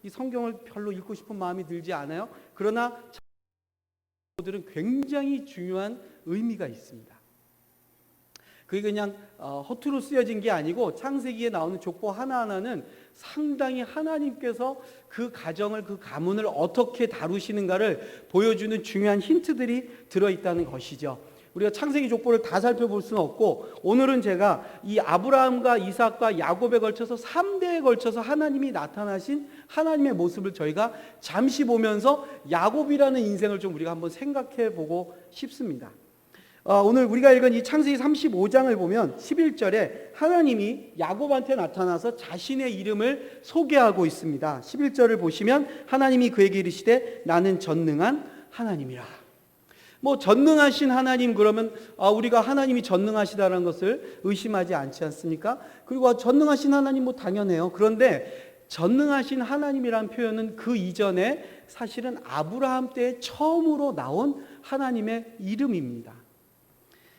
이 성경을 별로 읽고 싶은 마음이 들지 않아요. 그러나 들은 굉장히 중요한 의미가 있습니다. 그게 그냥 허투루 쓰여진 게 아니고 창세기에 나오는 족보 하나하나는 상당히 하나님께서 그 가정을, 그 가문을 어떻게 다루시는가를 보여주는 중요한 힌트들이 들어있다는 것이죠. 우리가 창세기 족보를 다 살펴볼 수는 없고, 오늘은 제가 이 아브라함과 이삭과 야곱에 걸쳐서 3대에 걸쳐서 하나님이 나타나신 하나님의 모습을 저희가 잠시 보면서 야곱이라는 인생을 좀 우리가 한번 생각해 보고 싶습니다. 오늘 우리가 읽은 이 창세기 35장을 보면 11절에 하나님이 야곱한테 나타나서 자신의 이름을 소개하고 있습니다. 11절을 보시면 하나님이 그에게 이르시되 나는 전능한 하나님이라. 전능하신 하나님, 그러면 우리가 하나님이 전능하시다는 것을 의심하지 않지 않습니까? 그리고 전능하신 하나님 당연해요. 그런데 전능하신 하나님이란 표현은 그 이전에 사실은 아브라함 때 처음으로 나온 하나님의 이름입니다.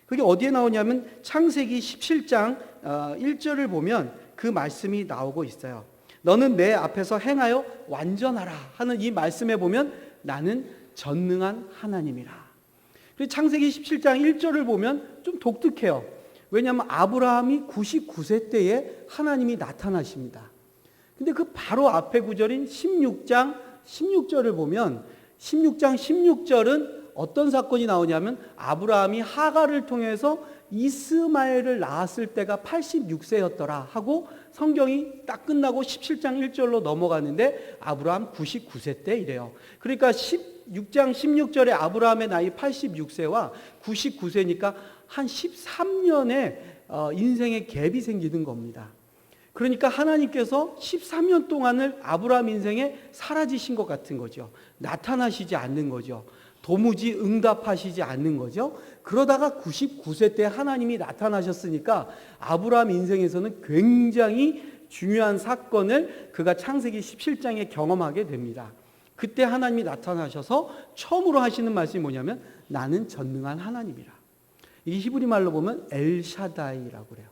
그게 어디에 나오냐면 창세기 17장 1절을 보면 그 말씀이 나오고 있어요. 너는 내 앞에서 행하여 완전하라 하는 이 말씀에 보면 나는 전능한 하나님이라. 창세기 17장 1절을 보면 좀 독특해요. 왜냐하면 아브라함이 99세 때에 하나님이 나타나십니다. 근데 그 바로 앞에 구절인 16장 16절을 보면 16장 16절은 어떤 사건이 나오냐면 아브라함이 하갈을 통해서 이스마엘을 낳았을 때가 86세였더라 하고 성경이 딱 끝나고 17장 1절로 넘어가는데 아브라함 99세 때 이래요. 그러니까 16장 16절에 아브라함의 나이 86세와 99세니까 한 13년의 인생의 갭이 생기는 겁니다. 그러니까 하나님께서 13년 동안을 아브라함 인생에 사라지신 것 같은 거죠. 나타나시지 않는 거죠. 도무지 응답하시지 않는 거죠. 그러다가 99세 때 하나님이 나타나셨으니까 아브라함 인생에서는 굉장히 중요한 사건을 그가 창세기 17장에 경험하게 됩니다. 그때 하나님이 나타나셔서 처음으로 하시는 말씀이 뭐냐면 나는 전능한 하나님이라. 이 히브리 말로 보면 엘샤다이라고 그래요.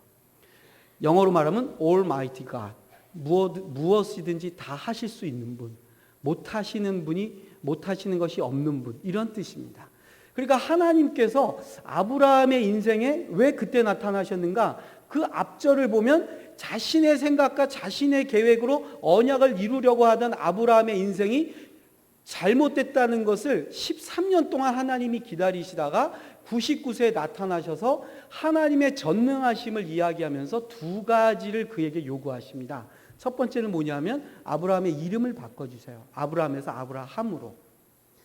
영어로 말하면 Almighty God. 무엇이든지 다 하실 수 있는 분, 못하시는 분이 못하시는 것이 없는 분, 이런 뜻입니다. 그러니까 하나님께서 아브라함의 인생에 왜 그때 나타나셨는가? 그 앞절을 보면 자신의 생각과 자신의 계획으로 언약을 이루려고 하던 아브라함의 인생이 잘못됐다는 것을 13년 동안 하나님이 기다리시다가 99세에 나타나셔서 하나님의 전능하심을 이야기하면서 두 가지를 그에게 요구하십니다. 첫 번째는 뭐냐면 아브라함의 이름을 바꿔주세요. 아브라함에서 아브라함으로.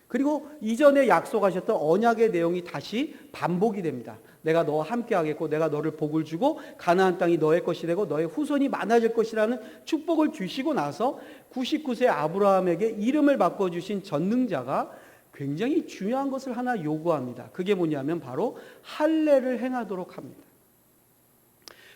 그리고 이전에 약속하셨던 언약의 내용이 다시 반복이 됩니다. 내가 너와 함께 하겠고 내가 너를 복을 주고 가나안 땅이 너의 것이 되고 너의 후손이 많아질 것이라는 축복을 주시고 나서 99세 아브라함에게 이름을 바꿔주신 전능자가 굉장히 중요한 것을 하나 요구합니다. 그게 뭐냐면 바로 할례를 행하도록 합니다.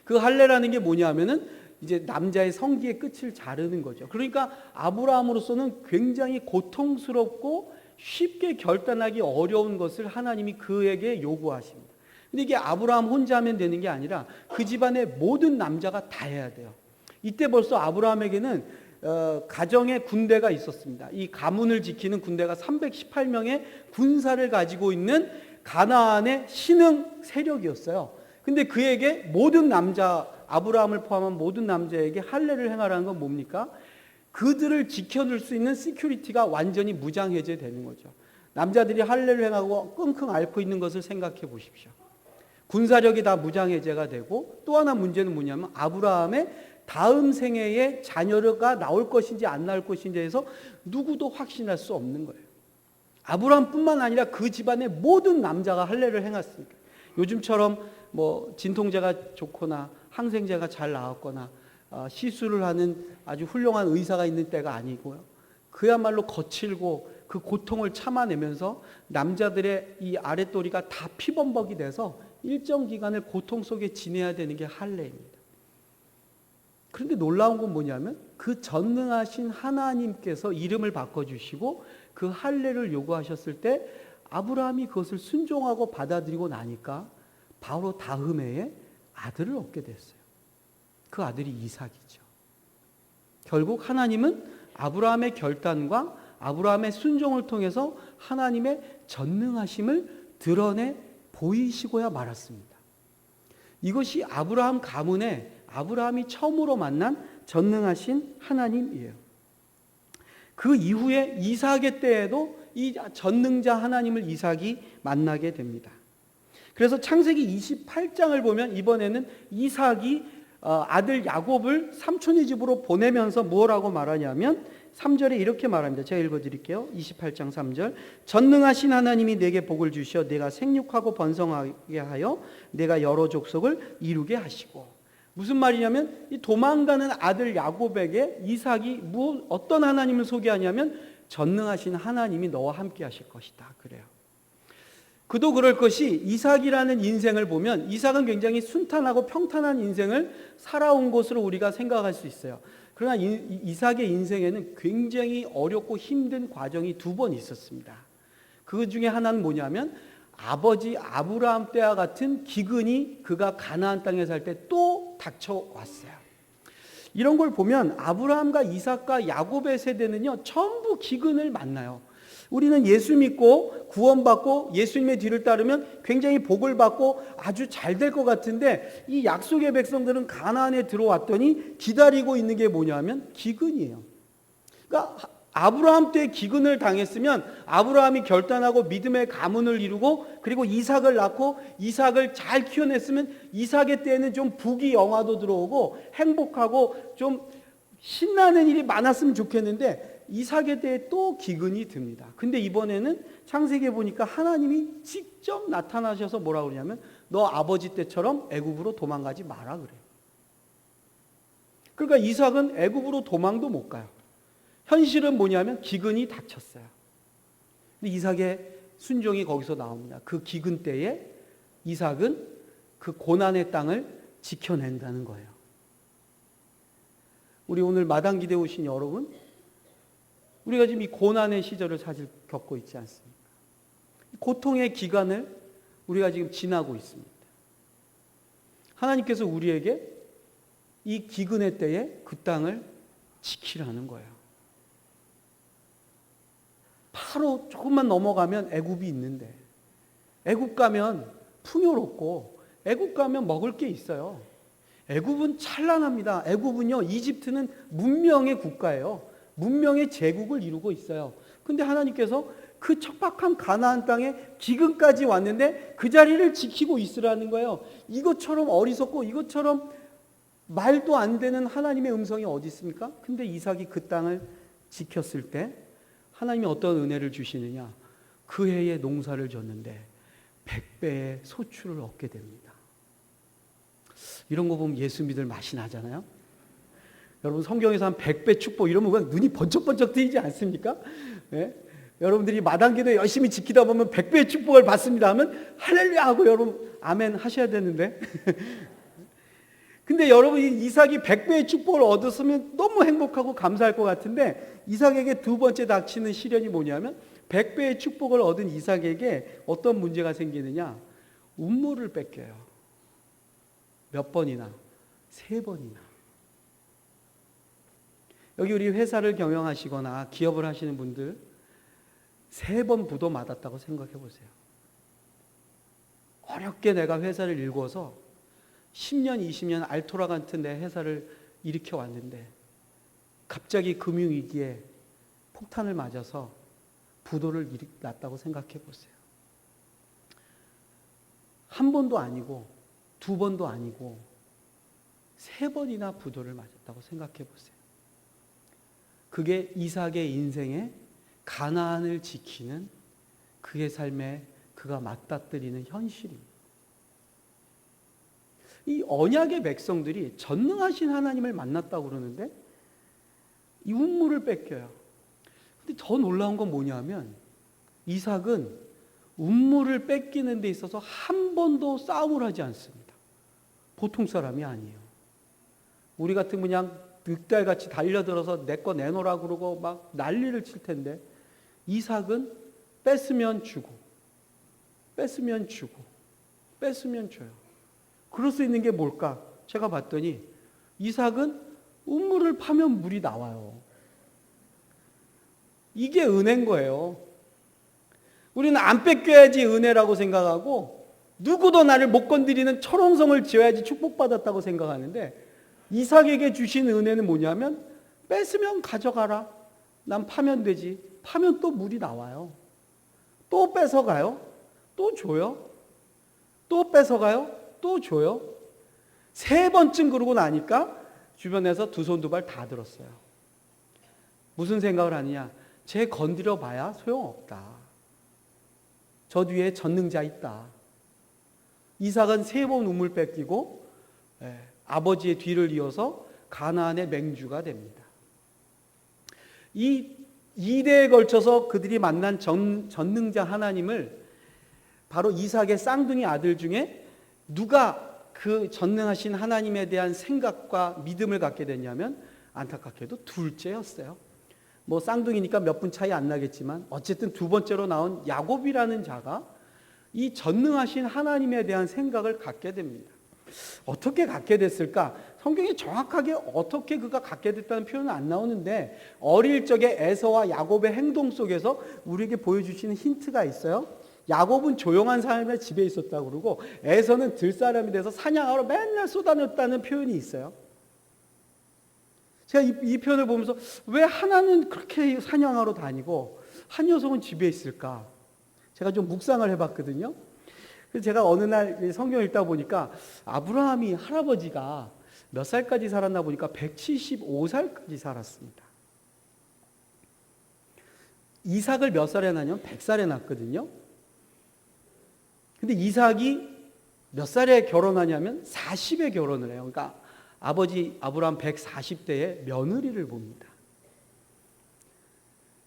그 할례라는 게 뭐냐면은 이제 남자의 성기의 끝을 자르는 거죠. 그러니까 아브라함으로서는 굉장히 고통스럽고 쉽게 결단하기 어려운 것을 하나님이 그에게 요구하십니다. 근데 이게 아브라함 혼자 하면 되는 게 아니라 그 집안의 모든 남자가 다 해야 돼요. 이때 벌써 아브라함에게는 가정의 군대가 있었습니다. 이 가문을 지키는 군대가 318명의 군사를 가지고 있는 가나안의 신흥 세력이었어요. 근데 그에게 모든 남자, 아브라함을 포함한 모든 남자에게 할례를 행하라는 건 뭡니까? 그들을 지켜줄 수 있는 시큐리티가 완전히 무장해제되는 거죠. 남자들이 할례를 행하고 끙끙 앓고 있는 것을 생각해 보십시오. 군사력이 다 무장해제가 되고 또 하나 문제는 뭐냐면 아브라함의 다음 생애에 자녀가 나올 것인지 안 나올 것인지에 대해서 누구도 확신할 수 없는 거예요. 아브라함뿐만 아니라 그 집안의 모든 남자가 할례를 행했으니까. 요즘처럼 진통제가 좋거나 항생제가 잘 나왔거나 시술을 하는 아주 훌륭한 의사가 있는 때가 아니고요. 그야말로 거칠고 그 고통을 참아내면서 남자들의 이 아랫도리가 다 피범벅이 돼서 일정 기간을 고통 속에 지내야 되는 게 할례입니다. 그런데 놀라운 건 뭐냐면 그 전능하신 하나님께서 이름을 바꿔주시고 그 할례를 요구하셨을 때 아브라함이 그것을 순종하고 받아들이고 나니까 바로 다음 해에 아들을 얻게 됐어요. 그 아들이 이삭이죠. 결국 하나님은 아브라함의 결단과 아브라함의 순종을 통해서 하나님의 전능하심을 드러내 보이시고야 말았습니다. 이것이 아브라함 가문에 아브라함이 처음으로 만난 전능하신 하나님이에요. 그 이후에 이삭의 때에도 이 전능자 하나님을 이삭이 만나게 됩니다. 그래서 창세기 28장을 보면 이번에는 이삭이 아들 야곱을 삼촌의 집으로 보내면서 뭐라고 말하냐면 3절에 이렇게 말합니다. 제가 읽어드릴게요. 28장 3절. 전능하신 하나님이 내게 복을 주시어 내가 생육하고 번성하게 하여 내가 여러 족속을 이루게 하시고. 무슨 말이냐면 이 도망가는 아들 야곱에게 이삭이 어떤 하나님을 소개하냐면 전능하신 하나님이 너와 함께 하실 것이다. 그래요. 그도 그럴 것이 이삭이라는 인생을 보면 이삭은 굉장히 순탄하고 평탄한 인생을 살아온 것으로 우리가 생각할 수 있어요. 그러나 이삭의 인생에는 굉장히 어렵고 힘든 과정이 2번 있었습니다. 그 중에 하나는 뭐냐면 아버지 아브라함 때와 같은 기근이 그가 가나안 땅에 살 때 또 닥쳐왔어요. 이런 걸 보면 아브라함과 이삭과 야곱의 세대는요 전부 기근을 만나요. 우리는 예수 믿고 구원받고 예수님의 뒤를 따르면 굉장히 복을 받고 아주 잘 될 것 같은데 이 약속의 백성들은 가나안에 들어왔더니 기다리고 있는 게 뭐냐면 기근이에요. 그러니까 아브라함 때 기근을 당했으면 아브라함이 결단하고 믿음의 가문을 이루고 그리고 이삭을 낳고 이삭을 잘 키워냈으면 이삭의 때에는 좀 부귀 영화도 들어오고 행복하고 좀 신나는 일이 많았으면 좋겠는데 이삭의 때에 또 기근이 듭니다. 근데 이번에는 창세기에 보니까 하나님이 직접 나타나셔서 뭐라고 그러냐면 너 아버지 때처럼 애굽으로 도망가지 마라 그래요. 그러니까 이삭은 애굽으로 도망도 못 가요. 현실은 뭐냐면 기근이 닥쳤어요. 근데 이삭의 순종이 거기서 나옵니다. 그 기근 때에 이삭은 그 고난의 땅을 지켜낸다는 거예요. 우리 오늘 마당기대 오신 여러분, 우리가 지금 이 고난의 시절을 사실 겪고 있지 않습니까? 고통의 기간을 우리가 지금 지나고 있습니다. 하나님께서 우리에게 이 기근의 때에 그 땅을 지키라는 거예요. 바로 조금만 넘어가면 애굽이 있는데 애굽 가면 풍요롭고 애굽 가면 먹을 게 있어요. 애굽은 찬란합니다. 애굽은요, 이집트는 문명의 국가예요. 문명의 제국을 이루고 있어요. 근데 하나님께서 그 척박한 가나안 땅에 기근까지 왔는데 그 자리를 지키고 있으라는 거예요. 이것처럼 어리석고 이것처럼 말도 안 되는 하나님의 음성이 어디 있습니까? 근데 이삭이 그 땅을 지켰을 때 하나님이 어떤 은혜를 주시느냐? 그 해에 농사를 졌는데 100배의 소출을 얻게 됩니다. 이런 거 보면 예수 믿을 맛이 나잖아요. 여러분 성경에서 한 100배 축복 이러면 그냥 눈이 번쩍번쩍 뜨이지 않습니까? 네? 여러분들이 마당기도 열심히 지키다 보면 100배의 축복을 받습니다 하면 할렐루야 하고 여러분 아멘 하셔야 되는데 근데 여러분이 이삭이 100배의 축복을 얻었으면 너무 행복하고 감사할 것 같은데 이삭에게 두 번째 닥치는 시련이 뭐냐면 100배의 축복을 얻은 이삭에게 어떤 문제가 생기느냐? 운물을 뺏겨요. 몇 번이나? 3번이나. 여기 우리 회사를 경영하시거나 기업을 하시는 분들 3번 부도 맞았다고 생각해 보세요. 어렵게 내가 회사를 일궈서 10년, 20년 알토라 같은 내 회사를 일으켜 왔는데 갑자기 금융위기에 폭탄을 맞아서 부도를 났다고 생각해 보세요. 한 번도 아니고 2번도 아니고 3번이나 부도를 맞았다고 생각해 보세요. 그게 이삭의 인생에 가나안을 지키는 그의 삶에 그가 맞닥뜨리는 현실입니다. 이 언약의 백성들이 전능하신 하나님을 만났다고 그러는데 이 운물을 뺏겨요. 근데 더 놀라운 건 뭐냐면 이삭은 운물을 뺏기는 데 있어서 한 번도 싸움을 하지 않습니다. 보통 사람이 아니에요. 우리 같으면 그냥 늑대같이 달려들어서 내 거 내놓으라 그러고 막 난리를 칠 텐데 이삭은 뺏으면 주고 뺏으면 주고 뺏으면 줘요. 그럴 수 있는 게 뭘까? 제가 봤더니 이삭은 우물을 파면 물이 나와요. 이게 은혜인 거예요. 우리는 안 뺏겨야지 은혜라고 생각하고 누구도 나를 못 건드리는 철옹성을 지어야지 축복받았다고 생각하는데 이삭에게 주신 은혜는 뭐냐면 뺏으면 가져가라. 난 파면 되지. 파면 또 물이 나와요. 또 뺏어가요. 또 줘요. 또 뺏어가요. 또 줘요. 3번쯤 그러고 나니까 주변에서 두 손 두 발 다 들었어요. 무슨 생각을 하느냐? 쟤 건드려 봐야 소용없다. 저 뒤에 전능자 있다. 이삭은 3번 우물 뺏기고 아버지의 뒤를 이어서 가나안의 맹주가 됩니다. 이 2대에 걸쳐서 그들이 만난 전능자 하나님을 바로 이삭의 쌍둥이 아들 중에 누가 그 전능하신 하나님에 대한 생각과 믿음을 갖게 됐냐면 안타깝게도 둘째였어요. 뭐 쌍둥이니까 몇 분 차이 안 나겠지만 어쨌든 두 번째로 나온 야곱이라는 자가 이 전능하신 하나님에 대한 생각을 갖게 됩니다. 어떻게 갖게 됐을까? 성경에 정확하게 어떻게 그가 갖게 됐다는 표현은 안 나오는데 어릴 적에 에서와 야곱의 행동 속에서 우리에게 보여주시는 힌트가 있어요. 야곱은 조용한 삶에 집에 있었다고 그러고 에서는 들사람이 돼서 사냥하러 맨날 쏟아냈다는 표현이 있어요. 제가 이 표현을 보면서 왜 하나는 그렇게 사냥하러 다니고 한 녀석은 집에 있을까? 제가 좀 묵상을 해봤거든요. 그래서 제가 어느 날 성경을 읽다 보니까 아브라함이 할아버지가 몇 살까지 살았나 보니까 175살까지 살았습니다. 이삭을 몇 살에 낳냐면 100살에 낳거든요. 근데 이삭이 몇 살에 결혼하냐면 40에 결혼을 해요. 그러니까 아버지 아브라함 140대에 며느리를 봅니다.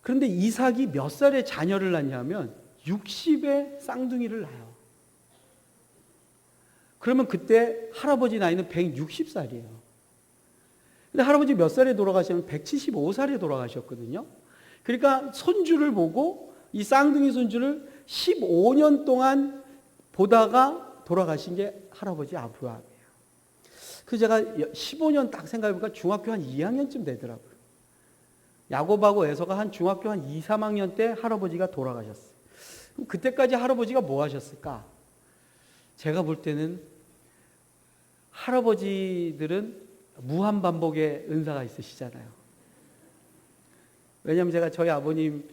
그런데 이삭이 몇 살에 자녀를 낳냐면 60에 쌍둥이를 낳아요. 그러면 그때 할아버지 나이는 160살이에요. 근데 할아버지 몇 살에 돌아가시냐면 175살에 돌아가셨거든요. 그러니까 손주를 보고 이 쌍둥이 손주를 15년 동안 보다가 돌아가신 게 할아버지 아브라함이에요. 그래서 제가 15년 딱 생각해보니까 중학교 한 2학년쯤 되더라고요. 야곱하고 에서가 한 중학교 한 2, 3학년 때 할아버지가 돌아가셨어요. 그럼 그때까지 할아버지가 뭐 하셨을까? 제가 볼 때는 할아버지들은 무한반복의 은사가 있으시잖아요. 왜냐하면 제가 저희 아버님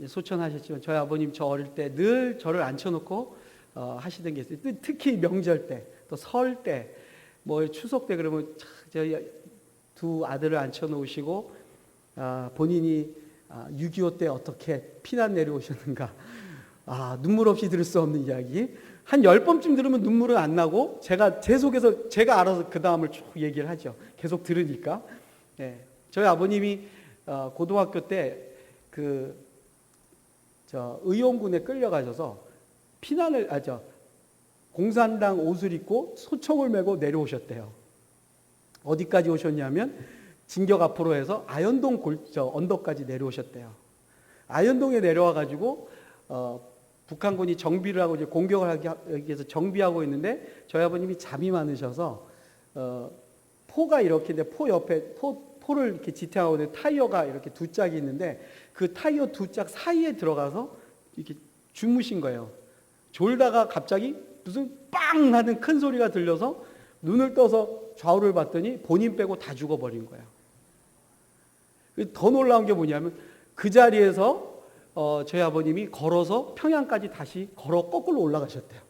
소천하셨지만 저희 아버님 저 어릴 때 늘 저를 앉혀놓고 하시던 게 있어요. 특히 명절 때, 또 설 때, 뭐 추석 때 그러면 저희 두 아들을 앉혀놓으시고 본인이 6.25 때 어떻게 피난 내려오셨는가 눈물 없이 들을 수 없는 이야기 한 10번쯤 들으면 눈물은 안 나고 제가 제 속에서 제가 알아서 그 다음을 쭉 얘기를 하죠. 계속 들으니까. 저희 아버님이 고등학교 때 의용군에 끌려가셔서 피난을 공산당 옷을 입고 소총을 메고 내려오셨대요. 어디까지 오셨냐면 진격 앞으로 해서 아현동 언덕까지 내려오셨대요. 아현동에 내려와 가지고 북한군이 정비를 하고 이제 공격을 하기 위해서 정비하고 있는데 저희 아버님이 잠이 많으셔서 포가 이렇게 포 옆에 포를 이렇게 지탱하고 있는 타이어가 이렇게 두 짝이 있는데 그 타이어 두 짝 사이에 들어가서 이렇게 주무신 거예요. 졸다가 갑자기 무슨 빵 하는 큰 소리가 들려서 눈을 떠서 좌우를 봤더니 본인 빼고 다 죽어버린 거예요. 더 놀라운 게 뭐냐면 그 자리에서 저희 아버님이 걸어서 평양까지 다시 걸어 거꾸로 올라가셨대요.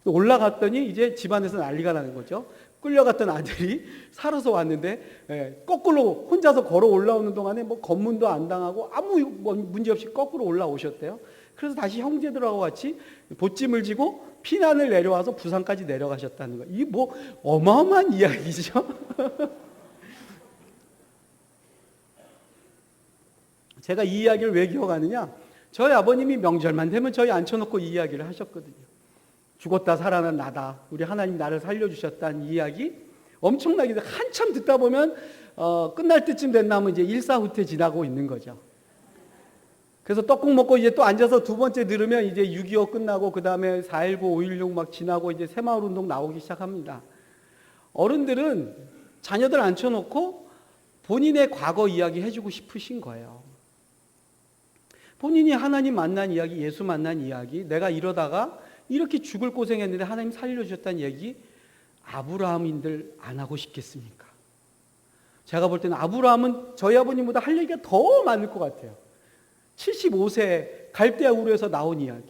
올라갔더니 이제 집안에서 난리가 나는 거죠. 끌려갔던 아들이 살아서 왔는데 거꾸로 혼자서 걸어 올라오는 동안에 뭐 검문도 안 당하고 아무 문제 없이 거꾸로 올라오셨대요. 그래서 다시 형제들하고 같이 보찜을 지고 피난을 내려와서 부산까지 내려가셨다는 거예요. 이게 뭐 어마어마한 이야기죠. 제가 이 이야기를 왜 기억하느냐? 저희 아버님이 명절만 되면 저희 앉혀놓고 이 이야기를 하셨거든요. 죽었다 살아난 나다. 우리 하나님 나를 살려주셨다는 이야기. 엄청나게 한참 듣다 보면 끝날 때쯤 됐나면 이제 일사후퇴 지나고 있는 거죠. 그래서 떡국 먹고 이제 또 앉아서 두 번째 들으면 이제 6.25 끝나고 그 다음에 4.19, 5.16 막 지나고 이제 새마을운동 나오기 시작합니다. 어른들은 자녀들 앉혀놓고 본인의 과거 이야기 해주고 싶으신 거예요. 본인이 하나님 만난 이야기, 예수 만난 이야기, 내가 이러다가 이렇게 죽을 고생했는데 하나님 살려주셨다는 얘기, 아브라함인들 안 하고 싶겠습니까? 제가 볼 때는 아브라함은 저희 아버님보다 할 얘기가 더 많을 것 같아요. 75세 갈대아 우르에서 나온 이야기.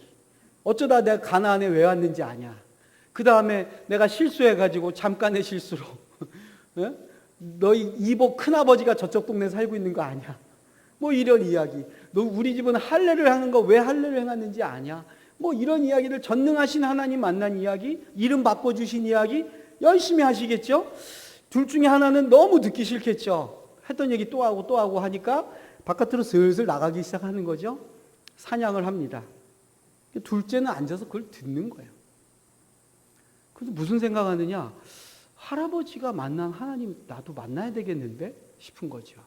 어쩌다 내가 가나안에 왜 왔는지 아냐. 그 다음에 내가 실수해가지고 잠깐의 실수로 너희 이복 큰아버지가 저쪽 동네에 살고 있는 거 아냐. 뭐 이런 이야기. 너 우리 집은 할례를 하는 거 왜 할례를 행하는지 아냐. 뭐 이런 이야기를, 전능하신 하나님 만난 이야기, 이름 바꿔주신 이야기 열심히 하시겠죠. 둘 중에 하나는 너무 듣기 싫겠죠. 했던 얘기 또 하고 또 하고 하니까 바깥으로 슬슬 나가기 시작하는 거죠. 사냥을 합니다. 둘째는 앉아서 그걸 듣는 거예요. 그래서 무슨 생각하느냐, 할아버지가 만난 하나님 나도 만나야 되겠는데 싶은 거죠.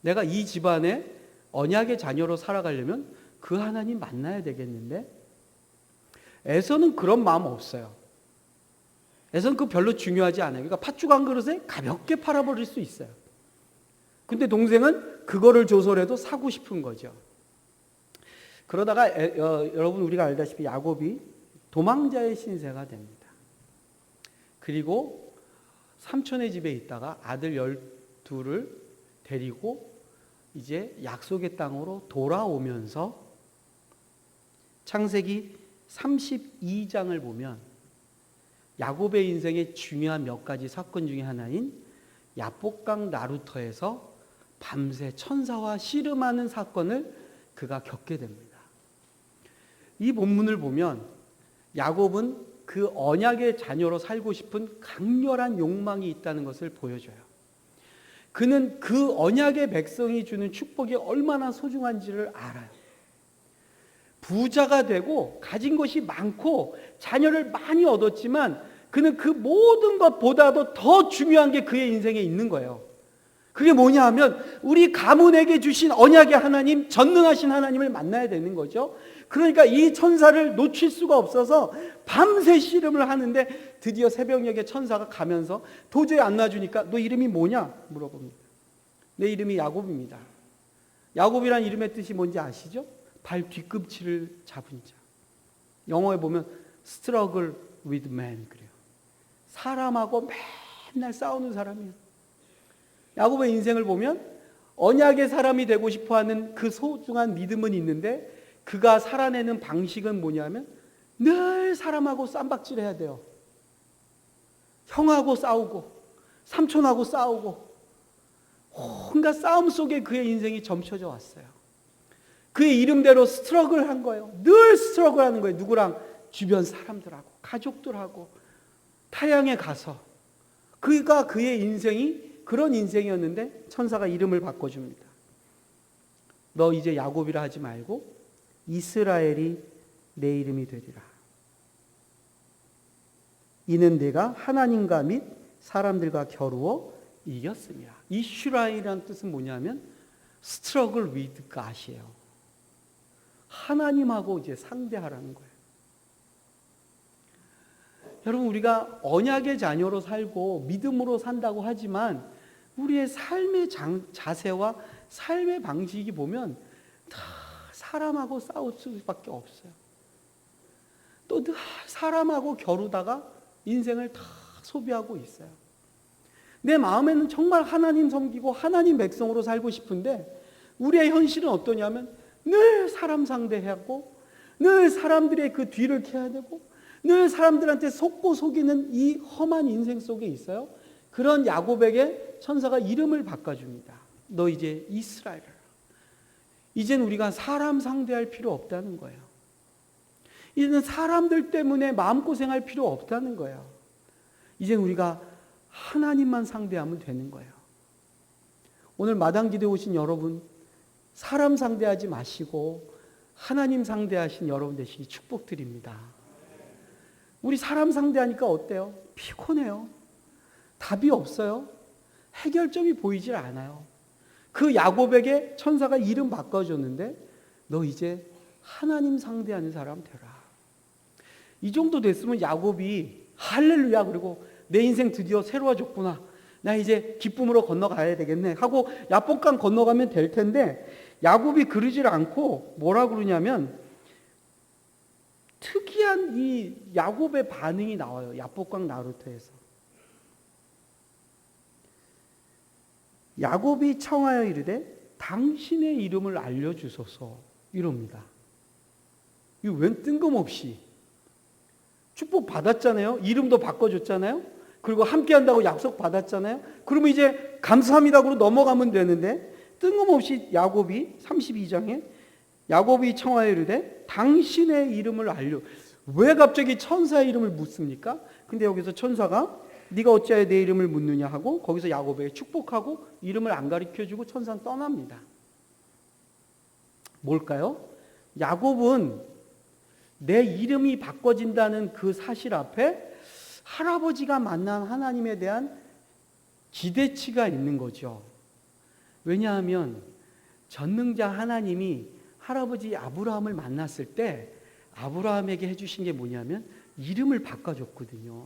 내가 이 집안에 언약의 자녀로 살아가려면 그 하나님 만나야 되겠는데. 에서는 그런 마음 없어요. 에서는 그거 별로 중요하지 않아요. 그러니까 팥죽 한 그릇에 가볍게 팔아버릴 수 있어요. 근데 동생은 그거를 줘서라도 사고 싶은 거죠. 그러다가 여러분 우리가 알다시피 야곱이 도망자의 신세가 됩니다. 그리고 삼촌의 집에 있다가 아들 12를 데리고 이제 약속의 땅으로 돌아오면서 창세기 32장을 보면 야곱의 인생의 중요한 몇 가지 사건 중에 하나인 야복강 나루터에서 밤새 천사와 씨름하는 사건을 그가 겪게 됩니다. 이 본문을 보면 야곱은 그 언약의 자녀로 살고 싶은 강렬한 욕망이 있다는 것을 보여줘요. 그는 그 언약의 백성이 주는 축복이 얼마나 소중한지를 알아요. 부자가 되고 가진 것이 많고 자녀를 많이 얻었지만 그는 그 모든 것보다도 더 중요한 게 그의 인생에 있는 거예요. 그게 뭐냐 하면 우리 가문에게 주신 언약의 하나님, 전능하신 하나님을 만나야 되는 거죠. 그러니까 이 천사를 놓칠 수가 없어서 밤새 씨름을 하는데 드디어 새벽녘에 천사가 가면서 도저히 안 놔주니까 너 이름이 뭐냐 물어봅니다. 내 이름이 야곱입니다. 야곱이란 이름의 뜻이 뭔지 아시죠? 발 뒤꿈치를 잡은 자. 영어에 보면 struggle with man 그래요. 사람하고 맨날 싸우는 사람이에요. 야곱의 인생을 보면 언약의 사람이 되고 싶어하는 그 소중한 믿음은 있는데 그가 살아내는 방식은 뭐냐면 늘 사람하고 쌈박질해야 돼요. 형하고 싸우고 삼촌하고 싸우고 온갖 싸움 속에 그의 인생이 점쳐져 왔어요. 그의 이름대로 스트러글 한 거예요. 늘 스트러글 하는 거예요. 누구랑? 주변 사람들하고 가족들하고 타향에 가서. 그가 그의 인생이 그런 인생이었는데 천사가 이름을 바꿔줍니다. 너 이제 야곱이라 하지 말고 이스라엘이 내 이름이 되리라. 이는 내가 하나님과 및 사람들과 겨루어 이겼습니다. 이슈라이라는 뜻은 뭐냐면 struggle with God이에요. 하나님하고 이제 상대하라는 거예요. 여러분 우리가 언약의 자녀로 살고 믿음으로 산다고 하지만 우리의 삶의 자세와 삶의 방식이 보면 다 사람하고 싸울 수밖에 없어요. 또 늘 사람하고 겨루다가 인생을 다 소비하고 있어요. 내 마음에는 정말 하나님 섬기고 하나님 백성으로 살고 싶은데 우리의 현실은 어떠냐면 늘 사람 상대하고 늘 사람들의 그 뒤를 캐야 되고 늘 사람들한테 속고 속이는 이 험한 인생 속에 있어요. 그런 야곱에게 천사가 이름을 바꿔줍니다. 너 이제 이스라엘이라. 이젠 우리가 사람 상대할 필요 없다는 거예요. 이제는 사람들 때문에 마음고생할 필요 없다는 거예요. 이젠 우리가 하나님만 상대하면 되는 거예요. 오늘 마당기도에 오신 여러분, 사람 상대하지 마시고 하나님 상대하신 여러분 되시기 축복드립니다. 우리 사람 상대하니까 어때요? 피곤해요. 답이 없어요. 해결점이 보이질 않아요. 그 야곱에게 천사가 이름 바꿔줬는데 너 이제 하나님 상대하는 사람 되라. 이 정도 됐으면 야곱이 할렐루야 그리고 내 인생 드디어 새로워졌구나. 나 이제 기쁨으로 건너가야 되겠네 하고 야복강 건너가면 될 텐데 야곱이 그러질 않고 뭐라 그러냐면 특이한 이 야곱의 반응이 나와요. 야복강 나루터에서. 야곱이 청하여 이르되 당신의 이름을 알려주소서 이럽니다. 이거 웬 뜬금없이 축복 받았잖아요. 이름도 바꿔줬잖아요. 그리고 함께 한다고 약속 받았잖아요. 그러면 이제 감사합니다 그러고 넘어가면 되는데 뜬금없이 야곱이 32장에 야곱이 청하여 이르되 당신의 이름을 알려. 왜 갑자기 천사의 이름을 묻습니까? 근데 여기서 천사가 네가 어찌하여 내 이름을 묻느냐 하고 거기서 야곱에게 축복하고 이름을 안 가르쳐주고 천사는 떠납니다. 뭘까요? 야곱은 내 이름이 바꿔진다는 그 사실 앞에 할아버지가 만난 하나님에 대한 기대치가 있는 거죠. 왜냐하면 전능자 하나님이 할아버지 아브라함을 만났을 때 아브라함에게 해주신 게 뭐냐면 이름을 바꿔줬거든요.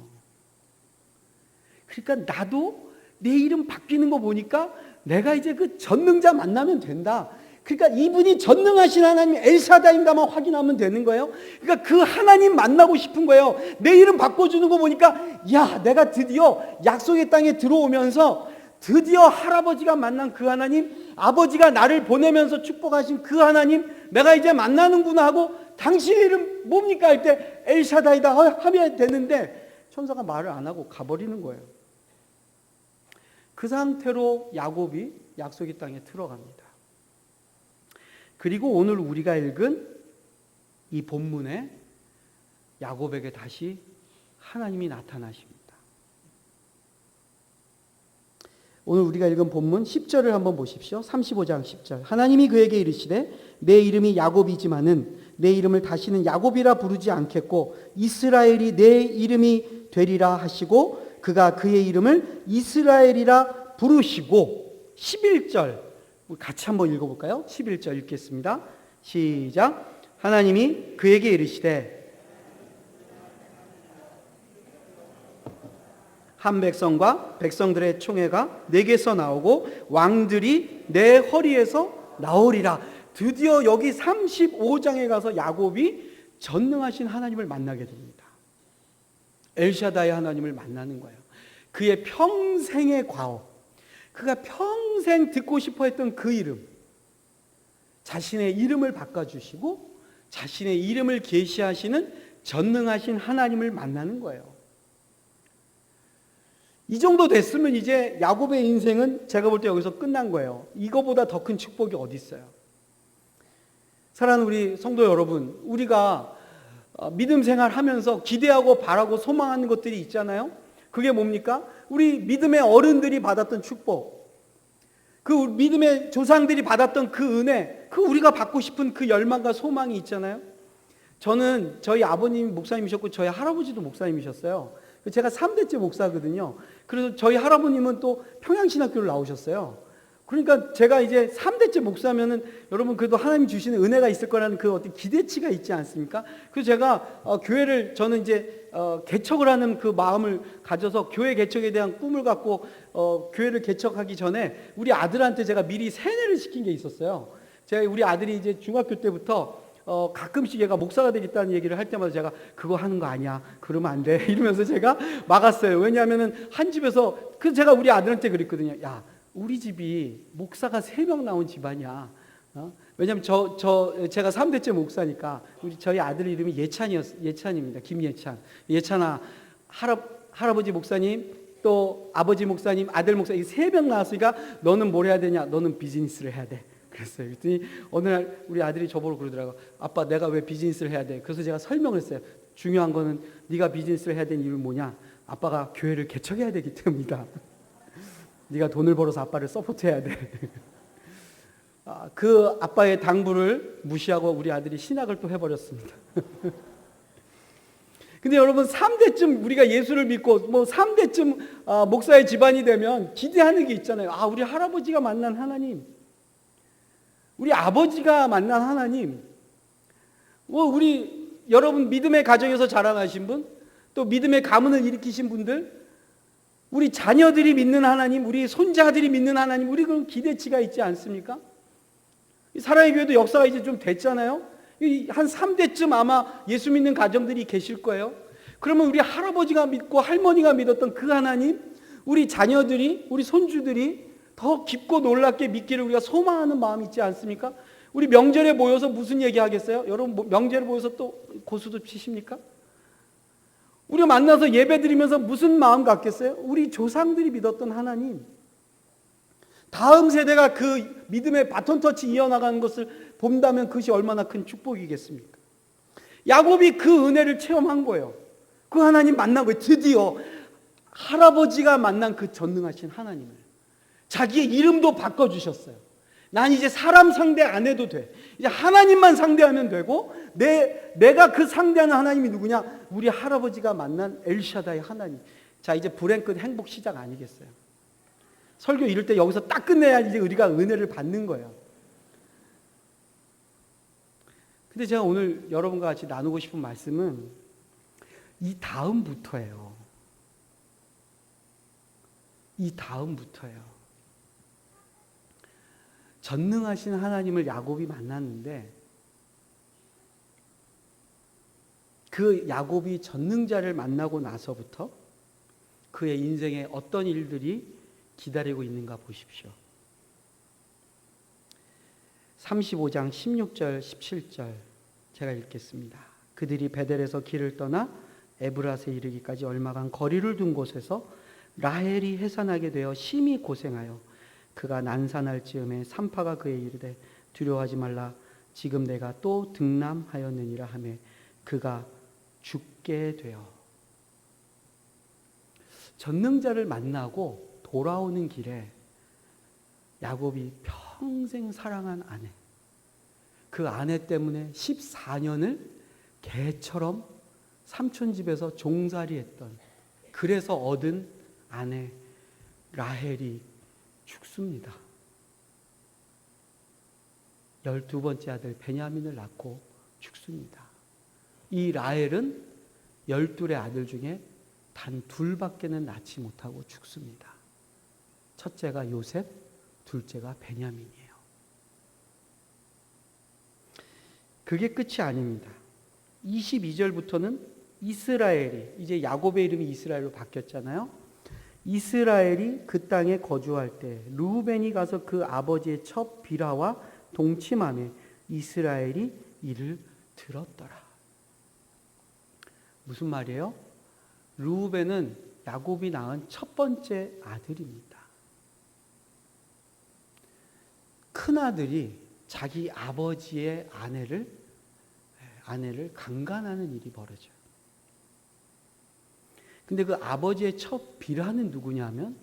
그러니까 나도 내 이름 바뀌는 거 보니까 내가 이제 그 전능자 만나면 된다. 그러니까 이분이 전능하신 하나님 엘샤다인가만 확인하면 되는 거예요. 그러니까 그 하나님 만나고 싶은 거예요. 내 이름 바꿔주는 거 보니까 야, 내가 드디어 약속의 땅에 들어오면서 드디어 할아버지가 만난 그 하나님, 아버지가 나를 보내면서 축복하신 그 하나님 내가 이제 만나는구나 하고 당신 이름 뭡니까 할 때 엘샤다이다 하면 되는데 천사가 말을 안 하고 가버리는 거예요. 그 상태로 야곱이 약속의 땅에 들어갑니다. 그리고 오늘 우리가 읽은 이 본문에 야곱에게 다시 하나님이 나타나십니다. 오늘 우리가 읽은 본문 10절을 한번 보십시오. 35장 10절. 하나님이 그에게 이르시되 내 이름이 야곱이지만은 내 이름을 다시는 야곱이라 부르지 않겠고 이스라엘이 내 이름이 되리라 하시고 그가 그의 이름을 이스라엘이라 부르시고 11절 같이 한번 읽어볼까요? 11절 읽겠습니다. 시작. 하나님이 그에게 이르시되 한 백성과 백성들의 총회가 내게서 나오고 왕들이 내 허리에서 나오리라. 드디어 여기 35장에 가서 야곱이 전능하신 하나님을 만나게 됩니다. 엘샤다의 하나님을 만나는 거예요. 그의 평생의 과업, 그가 평생 듣고 싶어 했던 그 이름, 자신의 이름을 바꿔주시고 자신의 이름을 계시하시는 전능하신 하나님을 만나는 거예요. 이 정도 됐으면 이제 야곱의 인생은 제가 볼 때 여기서 끝난 거예요. 이거보다 더 큰 축복이 어디 있어요? 사랑하는 우리 성도 여러분, 우리가 믿음 생활하면서 기대하고 바라고 소망하는 것들이 있잖아요. 그게 뭡니까? 우리 믿음의 어른들이 받았던 축복, 그 믿음의 조상들이 받았던 그 은혜, 그 우리가 받고 싶은 그 열망과 소망이 있잖아요. 저는 저희 아버님 목사님이셨고 저희 할아버지도 목사님이셨어요. 제가 3대째 목사거든요. 그래서 저희 할아버님은 또 평양신학교를 나오셨어요. 그러니까 제가 이제 3대째 목사면은 여러분 그래도 하나님 주시는 은혜가 있을 거라는 그 어떤 기대치가 있지 않습니까? 그래서 제가 교회를 저는 이제 개척을 하는 그 마음을 가져서 교회 개척에 대한 꿈을 갖고 교회를 개척하기 전에 우리 아들한테 제가 미리 세뇌를 시킨 게 있었어요. 제가 우리 아들이 이제 중학교 때부터 가끔씩 얘가 목사가 되겠다는 얘기를 할 때마다 제가 그거 하는 거 아니야, 그러면 안 돼 이러면서 제가 막았어요. 왜냐하면은 한 집에서 그 제가 우리 아들한테 그랬거든요. 야, 우리 집이 목사가 3명 나온 집안이야. 왜냐하면 제가 3대째 목사니까 저희 아들 이름이 예찬입니다. 김예찬. 예찬아, 할아버지 목사님 또 아버지 목사님, 아들 목사님 3명 나왔으니까 너는 뭘 해야 되냐? 너는 비즈니스를 해야 돼. 그랬어요. 그랬더니 어느 날 우리 아들이 저보고 그러더라고요. 아빠, 내가 왜 비즈니스를 해야 돼? 그래서 제가 설명을 했어요. 중요한 거는 네가 비즈니스를 해야 되는 이유는 뭐냐? 아빠가 교회를 개척해야 되기 때문이다. 네가 돈을 벌어서 아빠를 서포트해야 돼. 그 아빠의 당부를 무시하고 우리 아들이 신학을 또 해버렸습니다. 근데 여러분 3대쯤 우리가 예수를 믿고 뭐 3대쯤 목사의 집안이 되면 기대하는 게 있잖아요. 우리 할아버지가 만난 하나님, 우리 아버지가 만난 하나님, 우리 여러분 믿음의 가정에서 자라나신 분, 또 믿음의 가문을 일으키신 분들, 우리 자녀들이 믿는 하나님, 우리 손자들이 믿는 하나님, 우리 그런 기대치가 있지 않습니까? 사랑의 교회도 역사가 이제 좀 됐잖아요. 한 3대쯤 아마 예수 믿는 가정들이 계실 거예요. 그러면 우리 할아버지가 믿고 할머니가 믿었던 그 하나님, 우리 자녀들이, 우리 손주들이 더 깊고 놀랍게 믿기를 우리가 소망하는 마음이 있지 않습니까? 우리 명절에 모여서 무슨 얘기 하겠어요? 여러분 명절에 모여서 또 고수도 치십니까? 우리가 만나서 예배 드리면서 무슨 마음 갖겠어요? 우리 조상들이 믿었던 하나님, 다음 세대가 그 믿음의 바톤 터치 이어나가는 것을 본다면 그것이 얼마나 큰 축복이겠습니까? 야곱이 그 은혜를 체험한 거예요. 그 하나님 만난 거예요. 드디어 할아버지가 만난 그 전능하신 하나님을 자기의 이름도 바꿔주셨어요. 난 이제 사람 상대 안 해도 돼. 이제 하나님만 상대하면 되고, 내가 그 상대하는 하나님이 누구냐? 우리 할아버지가 만난 엘샤다의 하나님. 자, 이제 불행 끝 행복 시작 아니겠어요? 설교 이럴 때 여기서 딱 끝내야 이제 우리가 은혜를 받는 거예요. 근데 제가 오늘 여러분과 같이 나누고 싶은 말씀은 이 다음부터예요. 이 다음부터예요. 전능하신 하나님을 야곱이 만났는데, 그 야곱이 전능자를 만나고 나서부터 그의 인생에 어떤 일들이 기다리고 있는가 보십시오. 35장 16절 17절 제가 읽겠습니다. 그들이 베델에서 길을 떠나 에브라스에 이르기까지 얼마간 거리를 둔 곳에서 라헬이 해산하게 되어 심히 고생하여 그가 난산할 즈음에 산파가 그에 이르되 두려워하지 말라, 지금 내가 또 등남하였느니라 하며 그가 죽게 되어. 전능자를 만나고 돌아오는 길에 야곱이 평생 사랑한 아내, 그 아내 때문에 14년을 개처럼 삼촌 집에서 종살이했던, 그래서 얻은 아내 라헬이 죽습니다. 12번째 아들 베냐민을 낳고 죽습니다. 이 라헬은 12의 아들 중에 단 둘밖에는 낳지 못하고 죽습니다. 첫째가 요셉, 둘째가 베냐민이에요. 그게 끝이 아닙니다. 22절부터는 이스라엘이, 이제 야곱의 이름이 이스라엘로 바뀌었잖아요. 이스라엘이 그 땅에 거주할 때 르우벤이 가서 그 아버지의 첩 비라와 동침하며 이스라엘이 이를 들었더라. 무슨 말이에요? 르우벤은 야곱이 낳은 첫 번째 아들입니다. 큰 아들이 자기 아버지의 아내를 강간하는 일이 벌어져요. 근데 그 아버지의 첫 비라는 누구냐면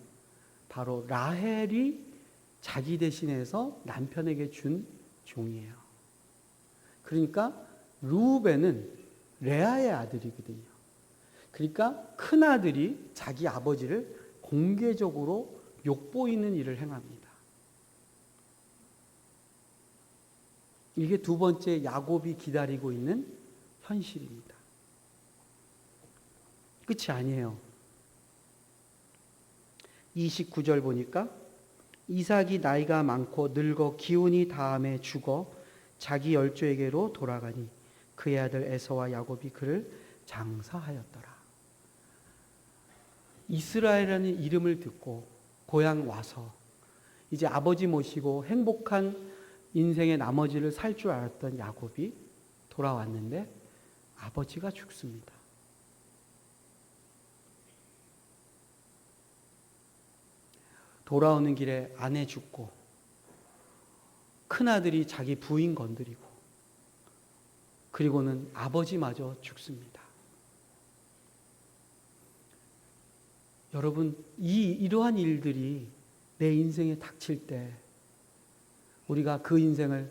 바로 라헬이 자기 대신해서 남편에게 준 종이에요. 그러니까 르우벤은 레아의 아들이거든요. 그러니까 큰 아들이 자기 아버지를 공개적으로 욕보이는 일을 행합니다. 이게 두 번째 야곱이 기다리고 있는 현실입니다. 끝이 아니에요. 29절 보니까 이삭이 나이가 많고 늙어 기운이 다함에 죽어 자기 열조에게로 돌아가니 그의 아들 에서와 야곱이 그를 장사하였더라. 이스라엘이라는 이름을 듣고 고향 와서 이제 아버지 모시고 행복한 인생의 나머지를 살 줄 알았던 야곱이 돌아왔는데 아버지가 죽습니다. 돌아오는 길에 아내 죽고 큰아들이 자기 부인 건드리고 그리고는 아버지마저 죽습니다. 여러분, 이러한 일들이 내 인생에 닥칠 때 우리가 그 인생을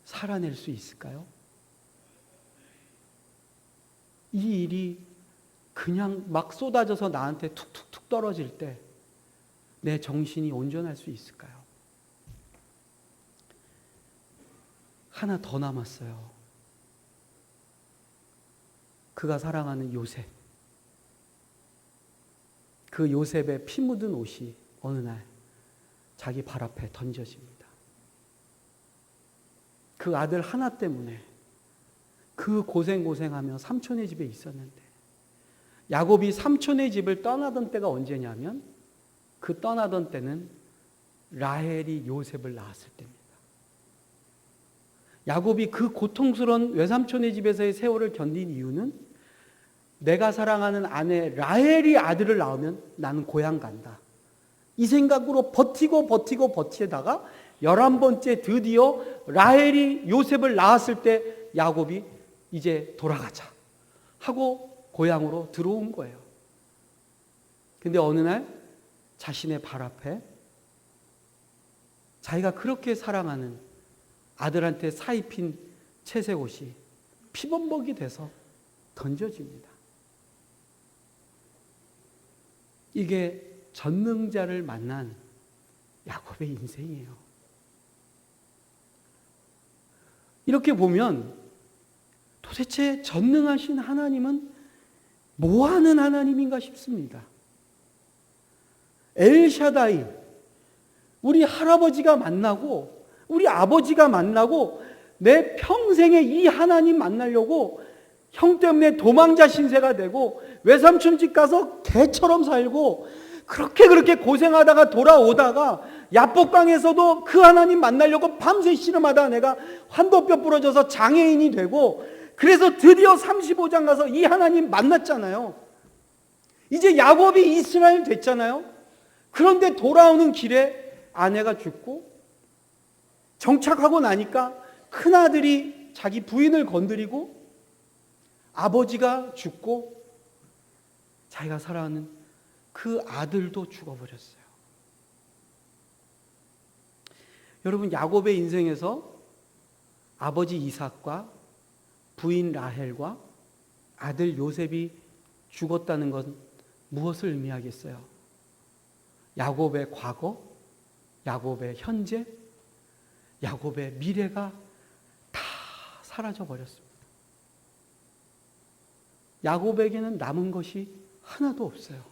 살아낼 수 있을까요? 이 일이 그냥 막 쏟아져서 나한테 툭툭툭 떨어질 때 내 정신이 온전할 수 있을까요? 하나 더 남았어요. 그가 사랑하는 요셉. 그 요셉의 피 묻은 옷이 어느 날 자기 발 앞에 던져집니다. 그 아들 하나 때문에 그 고생하며 삼촌의 집에 있었는데, 야곱이 삼촌의 집을 떠나던 때가 언제냐면 그 떠나던 때는 라헬이 요셉을 낳았을 때입니다. 야곱이 그 고통스러운 외삼촌의 집에서의 세월을 견딘 이유는 내가 사랑하는 아내 라헬이 아들을 낳으면 나는 고향 간다, 이 생각으로 버티다가 11번째 드디어 라헬이 요셉을 낳았을 때 야곱이 이제 돌아가자 하고 고향으로 들어온 거예요. 근데 어느 날 자신의 발 앞에 자기가 그렇게 사랑하는 아들한테 사입힌 채색 옷이 피범벅이 돼서 던져집니다. 이게 전능자를 만난 야곱의 인생이에요. 이렇게 보면 도대체 전능하신 하나님은 뭐 하는 하나님인가 싶습니다. 엘샤다이, 우리 할아버지가 만나고 우리 아버지가 만나고 내 평생에 이 하나님 만나려고 형 때문에 도망자 신세가 되고 외삼촌 집 가서 개처럼 살고 그렇게 고생하다가 돌아오다가 야복강에서도 그 하나님 만나려고 밤새 씨름하다가 내가 환도뼈 부러져서 장애인이 되고, 그래서 드디어 35장 가서 이 하나님 만났잖아요. 이제 야곱이 이스라엘 됐잖아요. 그런데 돌아오는 길에 아내가 죽고 정착하고 나니까 큰아들이 자기 부인을 건드리고 아버지가 죽고 자기가 사랑하는 그 아들도 죽어버렸어요. 여러분, 야곱의 인생에서 아버지 이삭과 부인 라헬과 아들 요셉이 죽었다는 건 무엇을 의미하겠어요? 야곱의 과거, 야곱의 현재, 야곱의 미래가 다 사라져 버렸습니다. 야곱에게는 남은 것이 하나도 없어요.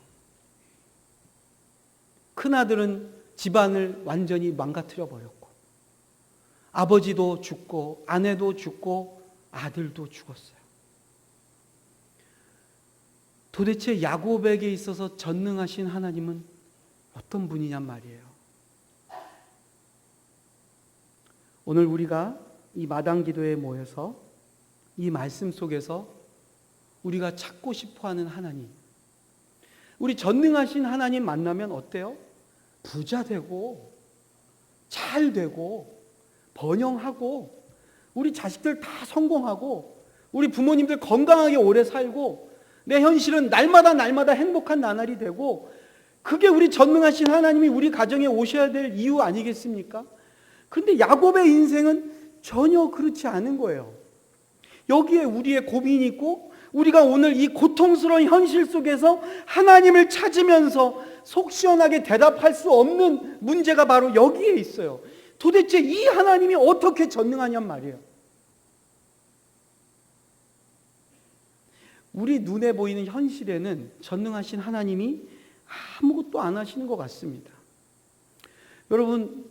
큰아들은 집안을 완전히 망가뜨려 버렸고, 아버지도 죽고 아내도 죽고 아들도 죽었어요. 도대체 야곱에게 있어서 전능하신 하나님은 어떤 분이냔 말이에요. 오늘 우리가 이 마당 기도에 모여서 이 말씀 속에서 우리가 찾고 싶어하는 하나님, 우리 전능하신 하나님 만나면 어때요? 부자 되고 잘 되고 번영하고 우리 자식들 다 성공하고 우리 부모님들 건강하게 오래 살고 내 현실은 날마다 행복한 나날이 되고, 그게 우리 전능하신 하나님이 우리 가정에 오셔야 될 이유 아니겠습니까? 그런데 야곱의 인생은 전혀 그렇지 않은 거예요. 여기에 우리의 고민이 있고 우리가 오늘 이 고통스러운 현실 속에서 하나님을 찾으면서 속 시원하게 대답할 수 없는 문제가 바로 여기에 있어요. 도대체 이 하나님이 어떻게 전능하냔 말이에요. 우리 눈에 보이는 현실에는 전능하신 하나님이 아무것도 안 하시는 것 같습니다. 여러분,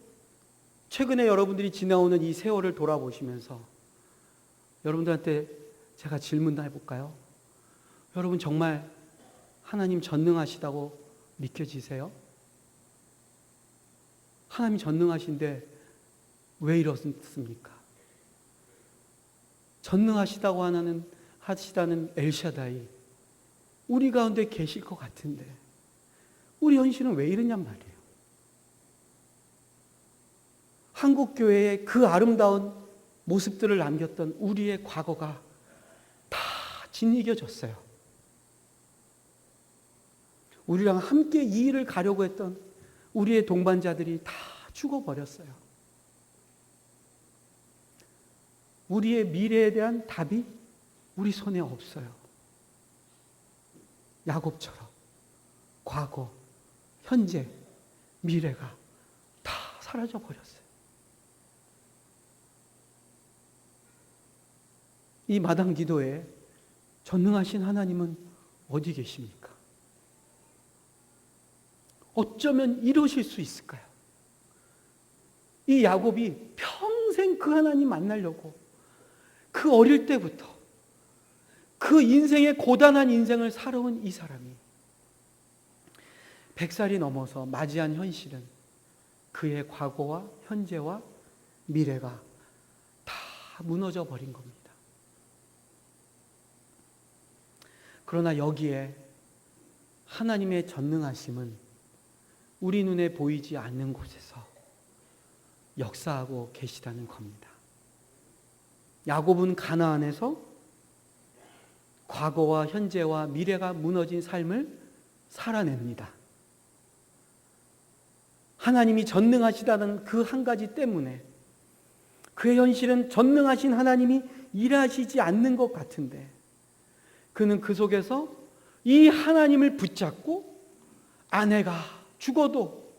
최근에 여러분들이 지나오는 이 세월을 돌아보시면서 여러분들한테 제가 질문 해볼까요? 여러분 정말 하나님 전능하시다고 믿겨지세요? 하나님 전능하신데 왜 이렇습니까? 전능하시다고 하시다는 엘샤다이, 우리 가운데 계실 것 같은데 우리 현실은 왜 이러냔 말이에요. 한국교회의 그 아름다운 모습들을 남겼던 우리의 과거가 다 짓이겨졌어요. 우리랑 함께 이 일을 가려고 했던 우리의 동반자들이 다 죽어버렸어요. 우리의 미래에 대한 답이 우리 손에 없어요. 야곱처럼 과거, 현재, 미래가 다 사라져 버렸어요. 이 마당 기도에 전능하신 하나님은 어디 계십니까? 어쩌면 이러실 수 있을까요? 이 야곱이 평생 그 하나님 만나려고 그 어릴 때부터 그 인생의 고단한 인생을 살아온 이 사람이 100살이 넘어서 맞이한 현실은 그의 과거와 현재와 미래가 다 무너져 버린 겁니다. 그러나 여기에 하나님의 전능하심은 우리 눈에 보이지 않는 곳에서 역사하고 계시다는 겁니다. 야곱은 가나안에서 과거와 현재와 미래가 무너진 삶을 살아냅니다. 하나님이 전능하시다는 그 한 가지 때문에 그의 현실은 전능하신 하나님이 일하시지 않는 것 같은데 그는 그 속에서 이 하나님을 붙잡고 아내가 죽어도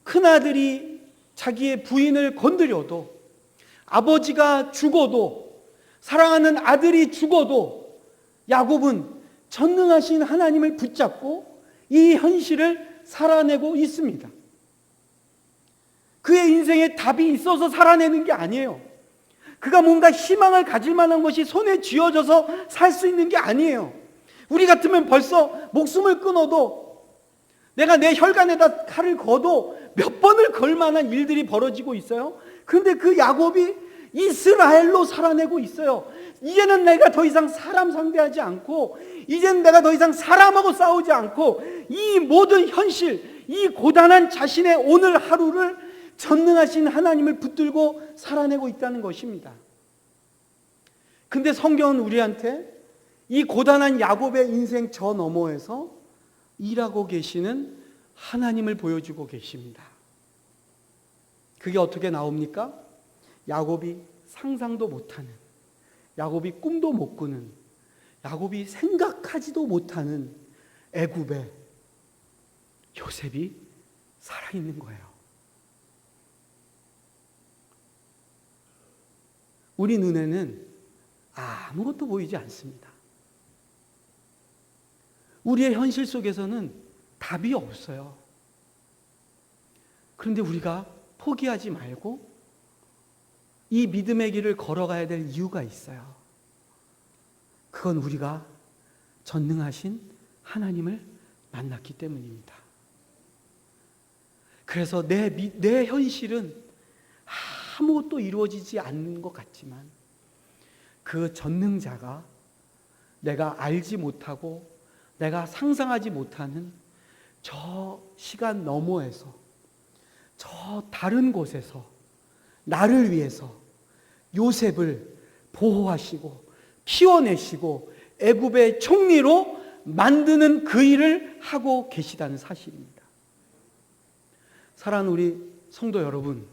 큰아들이 자기의 부인을 건드려도 아버지가 죽어도 사랑하는 아들이 죽어도 야곱은 전능하신 하나님을 붙잡고 이 현실을 살아내고 있습니다. 그의 인생에 답이 있어서 살아내는 게 아니에요. 그가 뭔가 희망을 가질 만한 것이 손에 쥐어져서 살 수 있는 게 아니에요. 우리 같으면 벌써 목숨을 끊어도 내가 내 혈관에다 칼을 거도 몇 번을 걸 만한 일들이 벌어지고 있어요. 그런데 그 야곱이 이스라엘로 살아내고 있어요. 이제는 내가 더 이상 사람 상대하지 않고 이제는 내가 더 이상 사람하고 싸우지 않고 이 모든 현실, 이 고단한 자신의 오늘 하루를 전능하신 하나님을 붙들고 살아내고 있다는 것입니다. 근데 성경은 우리한테 이 고단한 야곱의 인생 저 너머에서 일하고 계시는 하나님을 보여주고 계십니다. 그게 어떻게 나옵니까? 야곱이 상상도 못하는, 야곱이 꿈도 못 꾸는, 야곱이 생각하지도 못하는 애굽에 요셉이 살아있는 거예요. 우리 눈에는 아무것도 보이지 않습니다. 우리의 현실 속에서는 답이 없어요. 그런데 우리가 포기하지 말고 이 믿음의 길을 걸어가야 될 이유가 있어요. 그건 우리가 전능하신 하나님을 만났기 때문입니다. 그래서 내 현실은 아무것도 이루어지지 않는 것 같지만 그 전능자가 내가 알지 못하고 내가 상상하지 못하는 저 시간 너머에서 저 다른 곳에서 나를 위해서 요셉을 보호하시고 키워내시고 애굽의 총리로 만드는 그 일을 하고 계시다는 사실입니다. 사랑하는 우리 성도 여러분,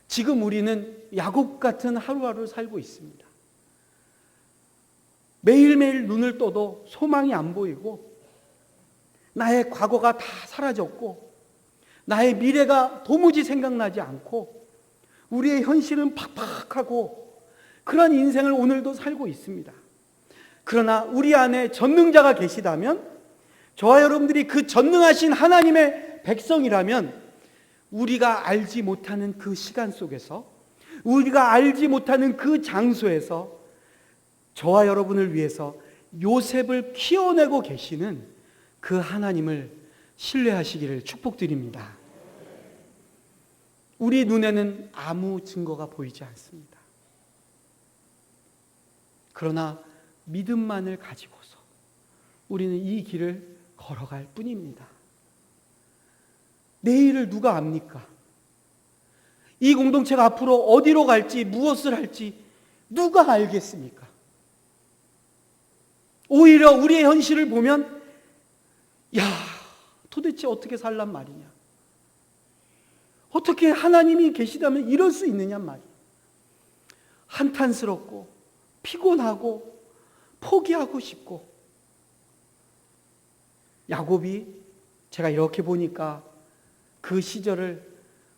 지금 우리는 야곱 같은 하루하루를 살고 있습니다. 매일매일 눈을 떠도 소망이 안 보이고 나의 과거가 다 사라졌고 나의 미래가 도무지 생각나지 않고 우리의 현실은 팍팍하고 그런 인생을 오늘도 살고 있습니다. 그러나 우리 안에 전능자가 계시다면, 저와 여러분들이 그 전능하신 하나님의 백성이라면 우리가 알지 못하는 그 시간 속에서, 우리가 알지 못하는 그 장소에서 저와 여러분을 위해서 요셉을 키워내고 계시는 그 하나님을 신뢰하시기를 축복드립니다. 우리 눈에는 아무 증거가 보이지 않습니다. 그러나 믿음만을 가지고서 우리는 이 길을 걸어갈 뿐입니다. 내일을 누가 압니까? 이 공동체가 앞으로 어디로 갈지, 무엇을 할지 누가 알겠습니까? 오히려 우리의 현실을 보면 야, 도대체 어떻게 살란 말이냐? 어떻게 하나님이 계시다면 이럴 수 있느냐 말이야. 한탄스럽고 피곤하고 포기하고 싶고. 야곱이 제가 이렇게 보니까 그 시절을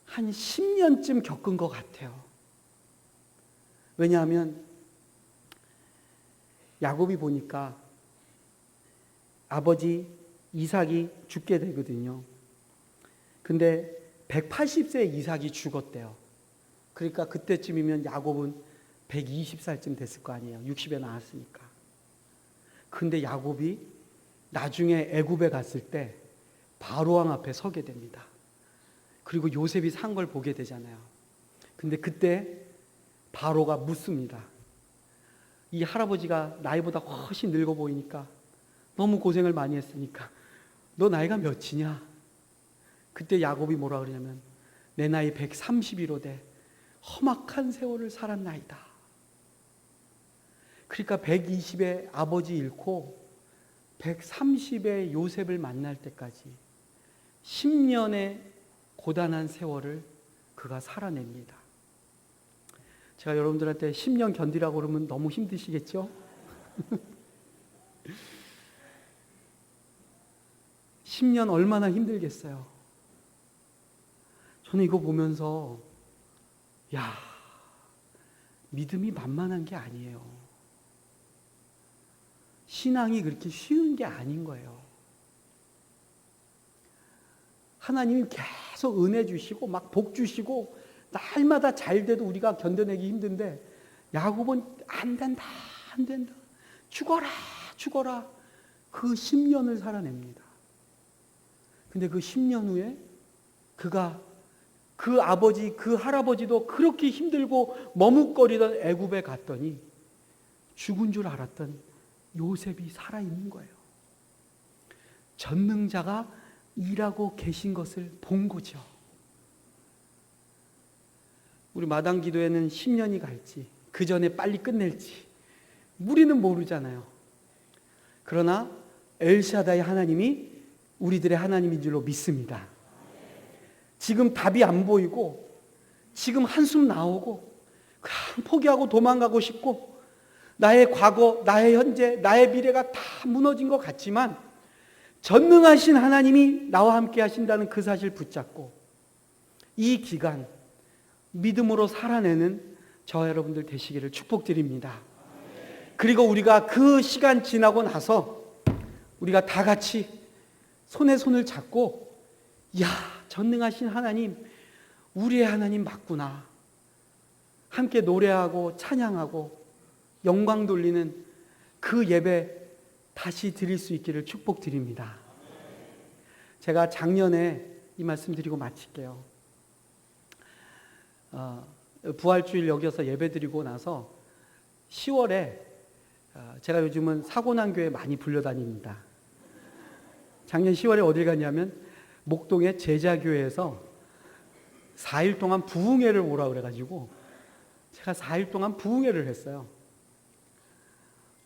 한 10년쯤 겪은 것 같아요. 왜냐하면 야곱이 보니까 아버지 이삭이 죽게 되거든요. 근데 180세 이삭이 죽었대요. 그러니까 그때쯤이면 야곱은 120살쯤 됐을 거 아니에요. 60에 나왔으니까. 근데 야곱이 나중에 애굽에 갔을 때 바로왕 앞에 서게 됩니다. 그리고 요셉이 산 걸 보게 되잖아요. 근데 그때 바로가 묻습니다. 이 할아버지가 나이보다 훨씬 늙어 보이니까, 너무 고생을 많이 했으니까 너 나이가 몇이냐? 그때 야곱이 뭐라 그러냐면 내 나이 130이로 돼 험악한 세월을 살았나이다. 그러니까 120에 아버지 잃고 130에 요셉을 만날 때까지 10년의 고단한 세월을 그가 살아냅니다. 제가 여러분들한테 10년 견디라고 그러면 너무 힘드시겠죠? 10년 얼마나 힘들겠어요. 저는 이거 보면서 야, 믿음이 만만한 게 아니에요. 신앙이 그렇게 쉬운 게 아닌 거예요. 하나님이 계속 은혜 주시고 막 복 주시고 날마다 잘 돼도 우리가 견뎌내기 힘든데, 야곱은 안 된다, 안 된다, 죽어라, 죽어라, 그 10년을 살아냅니다. 근데 그 10년 후에 그가 그 아버지, 그 할아버지도 그렇게 힘들고 머뭇거리던 애굽에 갔더니 죽은 줄 알았던 요셉이 살아있는 거예요. 전능자가 일하고 계신 것을 본 거죠. 우리 마당 기도회는 10년이 갈지 그 전에 빨리 끝낼지 우리는 모르잖아요. 그러나 엘샤다이 하나님이 우리들의 하나님인 줄로 믿습니다. 지금 답이 안 보이고 지금 한숨 나오고 그냥 포기하고 도망가고 싶고 나의 과거, 나의 현재, 나의 미래가 다 무너진 것 같지만 전능하신 하나님이 나와 함께 하신다는 그 사실 붙잡고 이 기간 믿음으로 살아내는 저와 여러분들 되시기를 축복드립니다. 그리고 우리가 그 시간 지나고 나서 우리가 다 같이 손에 손을 잡고 야, 전능하신 하나님, 우리의 하나님 맞구나. 함께 노래하고 찬양하고 영광 돌리는 그 예배 다시 드릴 수 있기를 축복드립니다. 제가 작년에 이 말씀 드리고 마칠게요. 부활주일 여기서 예배 드리고 나서 10월에 제가 요즘은 사고난 교회 많이 불려다닙니다. 작년 10월에 어딜 갔냐면 목동의 제자교회에서 4일 동안 부흥회를 오라 그래가지고 제가 4일 동안 부흥회를 했어요.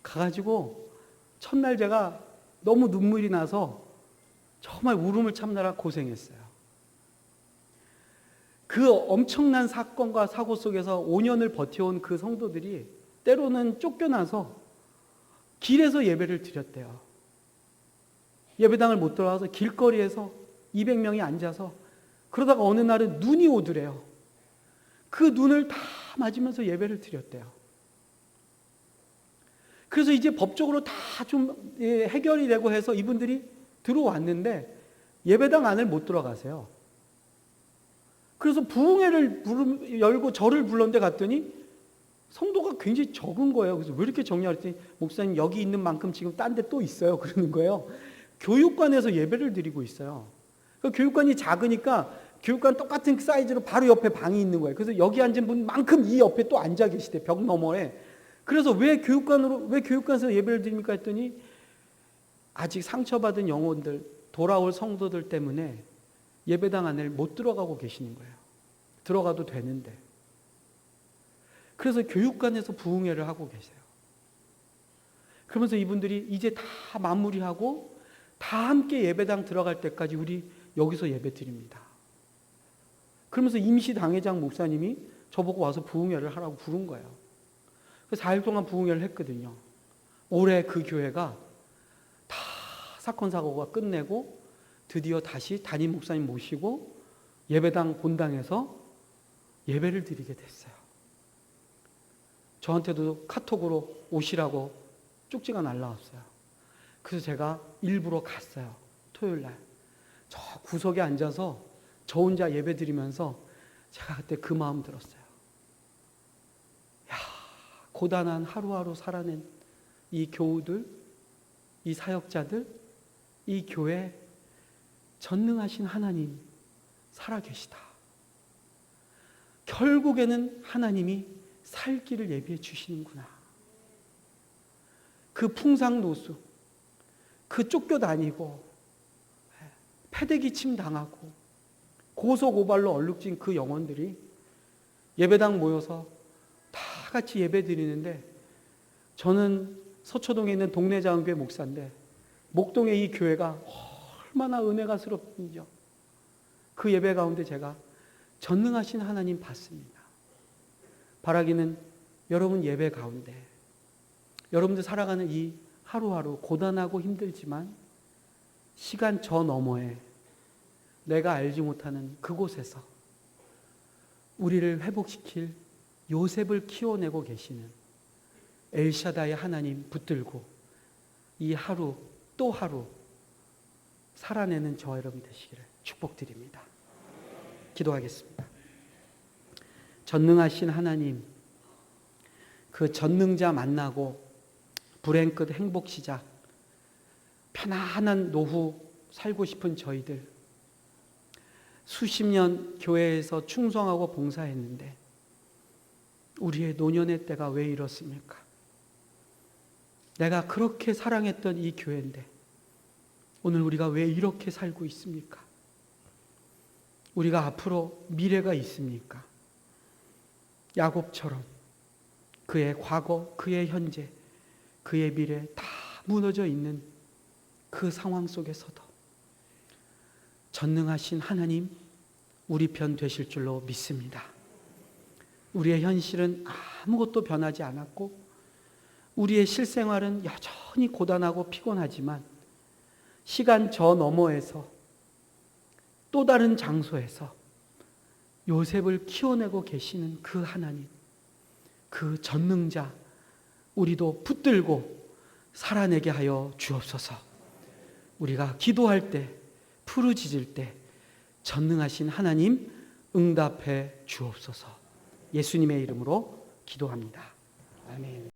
가가지고 첫날 제가 너무 눈물이 나서 정말 울음을 참느라 고생했어요. 그 엄청난 사건과 사고 속에서 5년을 버텨온 그 성도들이 때로는 쫓겨나서 길에서 예배를 드렸대요. 예배당을 못 들어와서 길거리에서 200명이 앉아서 그러다가 어느 날은 눈이 오더래요. 그 눈을 다 맞으면서 예배를 드렸대요. 그래서 이제 법적으로 다 좀 해결이 되고 해서 이분들이 들어왔는데 예배당 안을 못 들어가세요. 그래서 부흥회를 열고 절을 불렀는데 갔더니 성도가 굉장히 적은 거예요. 그래서 왜 이렇게 적냐 그랬더니 목사님 여기 있는 만큼 지금 딴 데 또 있어요. 그러는 거예요. 교육관에서 예배를 드리고 있어요. 그 교육관이 작으니까 교육관 똑같은 사이즈로 바로 옆에 방이 있는 거예요. 그래서 여기 앉은 분만큼 이 옆에 또 앉아 계시대. 벽 너머에. 그래서 왜 교육관에서 예배를 드립니까 했더니 아직 상처받은 영혼들, 돌아올 성도들 때문에 예배당 안을 못 들어가고 계시는 거예요. 들어가도 되는데. 그래서 교육관에서 부흥회를 하고 계세요. 그러면서 이분들이 이제 다 마무리하고 다 함께 예배당 들어갈 때까지 우리 여기서 예배 드립니다. 그러면서 임시 당회장 목사님이 저보고 와서 부흥회를 하라고 부른 거예요. 그래서 4일 동안 부흥회를 했거든요. 올해 그 교회가 다 사건 사고가 끝내고 드디어 다시 담임 목사님 모시고 예배당 본당에서 예배를 드리게 됐어요. 저한테도 카톡으로 오시라고 쪽지가 날라왔어요. 그래서 제가 일부러 갔어요. 토요일 날. 저 구석에 앉아서 저 혼자 예배 드리면서 제가 그때 그 마음 들었어요. 고단한 하루하루 살아낸 이 교우들, 이 사역자들, 이 교회 전능하신 하나님 살아계시다. 결국에는 하나님이 살 길을 예비해 주시는구나. 그 풍상노수, 그 쫓겨다니고 패대기침 당하고 고소고발로 얼룩진 그 영혼들이 예배당 모여서 다 같이 예배 드리는데, 저는 서초동에 있는 동네자원교회 목사인데 목동의 이 교회가 얼마나 은혜가 스럽군요. 그 예배 가운데 제가 전능하신 하나님 봤습니다. 바라기는 여러분 예배 가운데, 여러분들 살아가는 이 하루하루 고단하고 힘들지만 시간 저 너머에 내가 알지 못하는 그곳에서 우리를 회복시킬 요셉을 키워내고 계시는 엘샤다의 하나님 붙들고 이 하루 또 하루 살아내는 저와 여러분 되시기를 축복드립니다. 기도하겠습니다. 전능하신 하나님, 그 전능자 만나고 불행 끝 행복 시작, 편안한 노후 살고 싶은 저희들, 수십 년 교회에서 충성하고 봉사했는데 우리의 노년의 때가 왜 이렇습니까? 내가 그렇게 사랑했던 이 교회인데 오늘 우리가 왜 이렇게 살고 있습니까? 우리가 앞으로 미래가 있습니까? 야곱처럼 그의 과거, 그의 현재, 그의 미래 다 무너져 있는 그 상황 속에서도 전능하신 하나님 우리 편 되실 줄로 믿습니다. 우리의 현실은 아무것도 변하지 않았고 우리의 실생활은 여전히 고단하고 피곤하지만 시간 저 너머에서 또 다른 장소에서 요셉을 키워내고 계시는 그 하나님, 그 전능자 우리도 붙들고 살아내게 하여 주옵소서. 우리가 기도할 때, 부르짖을 때 전능하신 하나님 응답해 주옵소서. 예수님의 이름으로 기도합니다. 아멘.